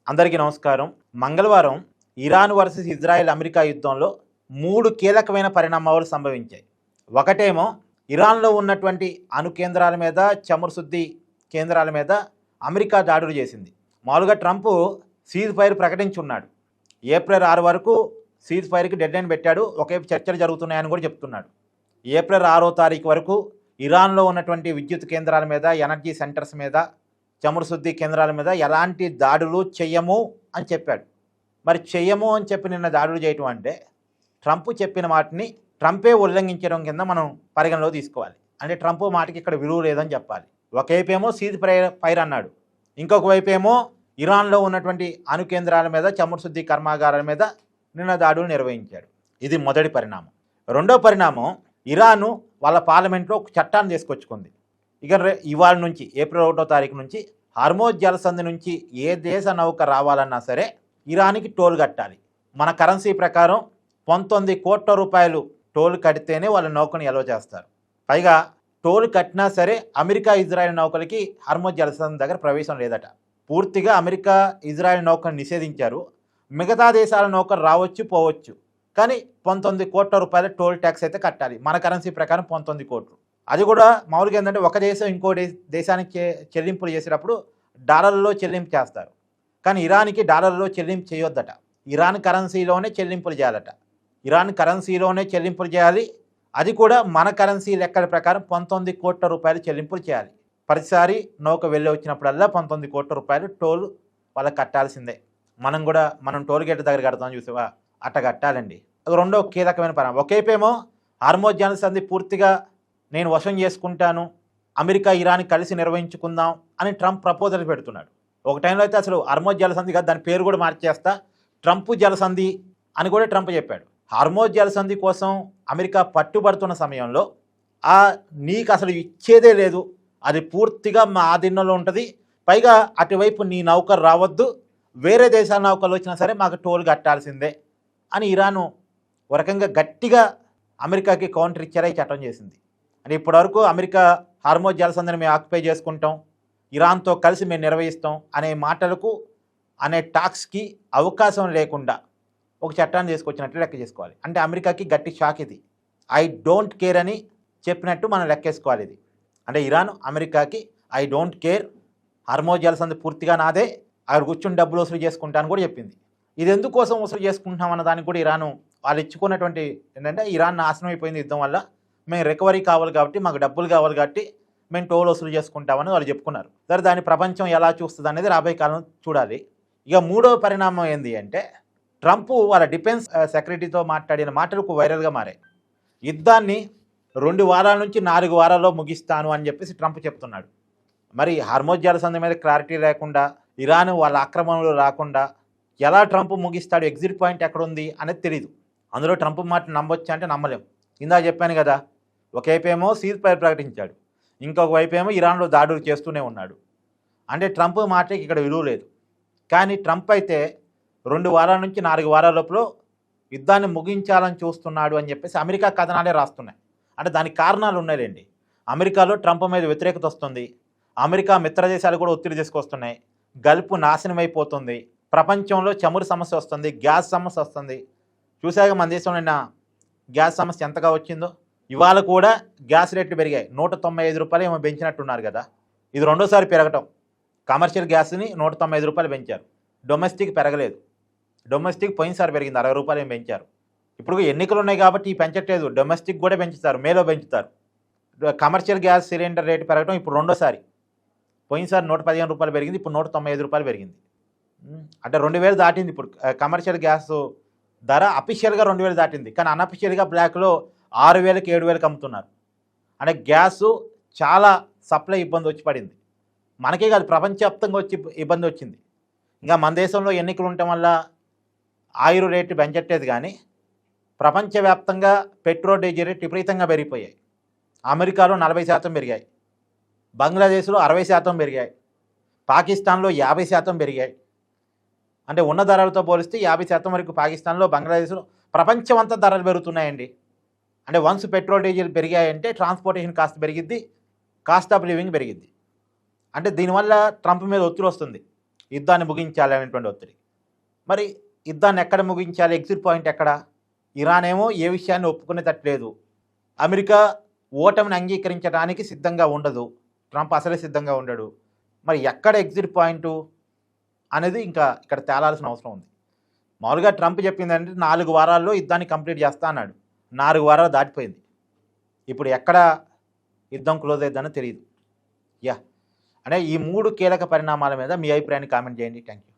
అందరికీ నమస్కారం. మంగళవారం ఇరాన్ వర్సెస్ ఇజ్రాయెల్ అమెరికా యుద్ధంలో 3 కీలకమైన పరిణామాలు సంభవించాయి. ఒకటేమో ఇరాన్లో ఉన్నటువంటి అణు కేంద్రాల మీద, చమురు శుద్ధి కేంద్రాల మీద అమెరికా దాడులు చేసింది. మామూలుగా ట్రంప్ సీజ్ ఫైర్ ప్రకటించున్నాడు. ఏప్రిల్ 6 వరకు సీజ్ ఫైర్కి డెడ్ లైన్ పెట్టాడు. ఒకవైపు చర్చలు జరుగుతున్నాయని కూడా చెప్తున్నాడు. ఏప్రిల్ 6వ తారీఖు వరకు ఇరాన్లో ఉన్నటువంటి విద్యుత్ కేంద్రాల మీద, ఎనర్జీ సెంటర్స్ మీద, చమురు శుద్ధి కేంద్రాల మీద ఎలాంటి దాడులు చెయ్యము అని చెప్పాడు. మరి చెయ్యము అని చెప్పి నిన్న దాడులు చేయటం అంటే ట్రంప్ చెప్పిన మాటని ట్రంపే ఉల్లంఘించడం కింద మనం పరిగణలో తీసుకోవాలి. అంటే ట్రంప్ మాటకి ఇక్కడ విలువ లేదని చెప్పాలి. ఒకవైపు ఏమో సీజ్ ఫైర్ అన్నాడు, ఇంకొక వైపు ఏమో ఇరాన్లో ఉన్నటువంటి అణు కేంద్రాల మీద, చమురు శుద్ధి కర్మాగారాల మీద నిన్న దాడులు నిర్వహించాడు. ఇది మొదటి పరిణామం. రెండో పరిణామం, ఇరాను వాళ్ళ పార్లమెంట్లో ఒక చట్టాన్ని తీసుకొచ్చుకుంది. ఇక ఇవాళ నుంచి ఏప్రిల్ 1వ తారీఖు నుంచి హార్మోజ్ జలసంధి నుంచి ఏ దేశ నౌక రావాలన్నా సరే ఇరాన్కి టోల్ కట్టాలి. మన కరెన్సీ ప్రకారం 19 కోట్ల రూపాయలు టోల్ కడితేనే వాళ్ళ నౌకను ఎలో చేస్తారు. పైగా టోల్ కట్టినా సరే అమెరికా, ఇజ్రాయెల్ నౌకలకి హార్మోజ్ జలసంధి దగ్గర ప్రవేశం లేదట. పూర్తిగా అమెరికా, ఇజ్రాయెల్ నౌకను నిషేధించారు. మిగతా దేశాల నౌకలు రావచ్చు, పోవచ్చు, కానీ 19 కోట్ల రూపాయల టోల్ ట్యాక్స్ అయితే కట్టాలి. మన కరెన్సీ ప్రకారం 19 కోట్లు. అది కూడా మామూలుగా ఏంటంటే ఒక దేశం ఇంకో దేశానికి చెల్లింపులు చేసేటప్పుడు డాలర్లలో చెల్లింపు చేస్తారు. కానీ ఇరాన్కి డాలర్లో చెల్లింపు చేయొద్దట. ఇరాన్ కరెన్సీలోనే చెల్లింపులు చేయాలట. ఇరాన్ కరెన్సీలోనే చెల్లింపులు చేయాలి. అది కూడా మన కరెన్సీ లెక్కల ప్రకారం 19 కోట్ల రూపాయలు చెల్లింపులు చేయాలి. ప్రతిసారి నౌక వెళ్ళి వచ్చినప్పుడల్లా 19 కోట్ల రూపాయలు టోల్ వాళ్ళకి కట్టాల్సిందే. మనం టోల్ గేట్ దగ్గర కడతాం చూసావా, అట్ట కట్టాలండి. అది రెండో కీలకమైన పరిణామం. ఒకవైపేమో హార్మోజ్ జలసంధి పూర్తిగా నేను వశం చేసుకుంటాను, అమెరికా, ఇరాన్ కలిసి నిర్వహించుకుందాం అని ట్రంప్ ప్రపోజల్ పెడుతున్నాడు. ఒక టైంలో అయితే అసలు హార్మోజ్ జలసంధి కాదు, దాని పేరు కూడా మార్చేస్తా, ట్రంప్ జలసంధి అని కూడా ట్రంప్ చెప్పాడు. హార్మోజ్ జలసంధి కోసం అమెరికా పట్టుబడుతున్న సమయంలో నీకు అసలు ఇచ్చేదే లేదు, అది పూర్తిగా మా ఆధీనంలో ఉంటుంది, పైగా అటువైపు నీ నౌకరు రావద్దు, వేరే దేశాల నౌకలు వచ్చినా సరే మాకు టోల్ కట్టాల్సిందే అని ఇరాను ఒక రకంగా గట్టిగా అమెరికాకి కౌంటర్ ఇచ్చారా ఈ చట్టం చేసింది. అంటే ఇప్పటివరకు అమెరికా హార్మోజ్ జలసంధిని మేము ఆక్యుపై చేసుకుంటాం, ఇరాన్తో కలిసి మేము నిర్వహిస్తాం అనే టాక్స్కి అవకాశం లేకుండా ఒక చట్టాన్ని తీసుకొచ్చినట్టు లెక్క చేసుకోవాలి. అంటే అమెరికాకి గట్టి షాక్ ఇది. ఐ డోంట్ కేర్ అని చెప్పినట్టు మనం లెక్కేసుకోవాలి ఇది. అంటే ఇరాన్ అమెరికాకి ఐ డోంట్ కేర్, హార్మోజ్ జలసంధి పూర్తిగా నాదే, అక్కడ కూర్చుని డబ్బులు వసూలు చేసుకుంటాను కూడా చెప్పింది. ఇది ఎందుకోసం వసూలు చేసుకుంటున్నాం అన్న దానికి కూడా ఇరాను వాళ్ళు ఇచ్చుకున్నటువంటి ఏంటంటే ఇరాన్ నాశనం అయిపోయింది యుద్ధం వల్ల, మేము రికవరీ కావాలి కాబట్టి, మాకు డబ్బులు కావాలి కాబట్టి మేము టోల్ వసూలు చేసుకుంటామని వాళ్ళు చెప్పుకున్నారు. సరే, దాని ప్రపంచం ఎలా చూస్తుంది అనేది రాబోయే కాలం చూడాలి. ఇక మూడవ పరిణామం ఏంది అంటే ట్రంప్ వాళ్ళ డిఫెన్స్ సెక్రటరీతో మాట్లాడిన మాటలకు వైరల్గా మారాయి. యుద్ధాన్ని 2 వారాల నుంచి 4 వారాల్లో ముగిస్తాను అని చెప్పేసి ట్రంప్ చెప్తున్నాడు. మరి హార్మోజ్ జలసంధి మీద క్లారిటీ లేకుండా, ఇరాన్ వాళ్ళ ఆక్రమణలో రాకుండా ఎలా ట్రంప్ ముగిస్తాడు, ఎగ్జిట్ పాయింట్ ఎక్కడుంది అనేది తెలియదు. అందులో ట్రంప్ మాట నమ్మొచ్చా అంటే నమ్మలేం. ఇందా చెప్పాను కదా, ఒకవైపేమో సీజ్ ఫైర్ ప్రకటించాడు, ఇంకొక వైపేమో ఇరాన్లో దాడులు చేస్తూనే ఉన్నాడు. అంటే ట్రంప్ మాటకి ఇక్కడ విలువ లేదు. కానీ ట్రంప్ అయితే 2 వారాల నుంచి 4 వారాల లోపల యుద్ధాన్ని ముగించాలని చూస్తున్నాడు అని చెప్పేసి అమెరికా కథనాలే రాస్తున్నాయి. అంటే దానికి కారణాలు ఉన్నాయండి. అమెరికాలో ట్రంప్ మీద వ్యతిరేకత వస్తుంది, అమెరికా మిత్రదేశాలు కూడా ఒత్తిడి తీసుకొస్తున్నాయి, గల్ఫ్ నాశనం అయిపోతుంది, ప్రపంచంలో చమురు సమస్య వస్తుంది, గ్యాస్ సమస్య వస్తుంది. చూసాక మన దేశంలో నిన్న గ్యాస్ సమస్య ఎంతగా వచ్చిందో. ఇవాళ కూడా గ్యాస్ రేట్లు పెరిగాయి, 195 రూపాయలు ఏమో పెంచినట్టున్నారు కదా. ఇది రెండోసారి పెరగటం. కమర్షియల్ గ్యాస్ని 195 రూపాయలు పెంచారు, డొమెస్టిక్ పెరగలేదు. డొమెస్టిక్ పోయినసారి పెరిగింది, 60 రూపాయలు ఏం పెంచారు. ఇప్పుడు ఎన్నికలు ఉన్నాయి కాబట్టి పెంచట్లేదు, డొమెస్టిక్ కూడా పెంచుతారు, మేలో పెంచుతారు. కమర్షియల్ గ్యాస్ సిలిండర్ రేటు పెరగడం ఇప్పుడు రెండోసారి. పోయినసారి 115 రూపాయలు పెరిగింది, ఇప్పుడు 195 రూపాయలు పెరిగింది. అంటే 2000 దాటింది. ఇప్పుడు కమర్షియల్ గ్యాస్ ధర అఫీషియల్గా 2000 దాటింది, కానీ అన్అఫీషియల్గా బ్లాక్లో 6000కి 7000కి అమ్ముతున్నారు. అంటే గ్యాసు చాలా సప్లై ఇబ్బంది వచ్చి పడింది. మనకే కాదు, ప్రపంచవ్యాప్తంగా ఇబ్బంది వచ్చింది. ఇంకా మన దేశంలో ఎన్నికలు ఉండటం వల్ల ఆయిల్ రేటు పెంచట్లేదు, కానీ ప్రపంచవ్యాప్తంగా పెట్రోల్, డీజిల్ రేటు విపరీతంగా పెరిగిపోయాయి. అమెరికాలో 40% పెరిగాయి, బంగ్లాదేశ్లో 60% పెరిగాయి, పాకిస్తాన్లో 50% పెరిగాయి. అంటే ఉన్న ధరలతో పోలిస్తే 50% వరకు పాకిస్తాన్లో, బంగ్లాదేశ్లో, ప్రపంచం అంతా ధరలు పెరుగుతున్నాయండి. అంటే వన్స్ పెట్రోల్, డీజిల్ పెరిగాయంటే ట్రాన్స్పోర్టేషన్ కాస్ట్ పెరిగిద్ది, కాస్ట్ ఆఫ్ లివింగ్ పెరిగిద్ది. అంటే దీనివల్ల ట్రంప్ మీద ఒత్తిడి వస్తుంది. యుద్ధాన్ని ముగించాలి అనేటువంటి ఒత్తిడి. మరి యుద్ధాన్ని ఎక్కడ ముగించాలి? ఎగ్జిట్ పాయింట్ ఎక్కడ? ఇరాన్ ఏమో ఏ విషయాన్ని ఒప్పుకునేటట్లేదు. అమెరికా ఓటమిని అంగీకరించడానికి సిద్ధంగా ఉండదు. ట్రంప్ అసలే సిద్ధంగా ఉండడు. మరి ఎక్కడ ఎగ్జిట్ పాయింటు అనేది ఇంకా ఇక్కడ తేలాల్సిన అవసరం ఉంది. మామూలుగా ట్రంప్ చెప్పిందంటే 4 వారాల్లో యుద్ధాన్ని కంప్లీట్ చేస్తా అన్నాడు. 4 వారాలు దాటిపోయింది. ఇప్పుడు ఎక్కడ యుద్ధం క్లోజ్ అయిద్దని తెలియదు. అంటే ఈ 3 కీలక పరిణామాల మీద మీ అభిప్రాయాన్ని కామెంట్ చేయండి. Thank you.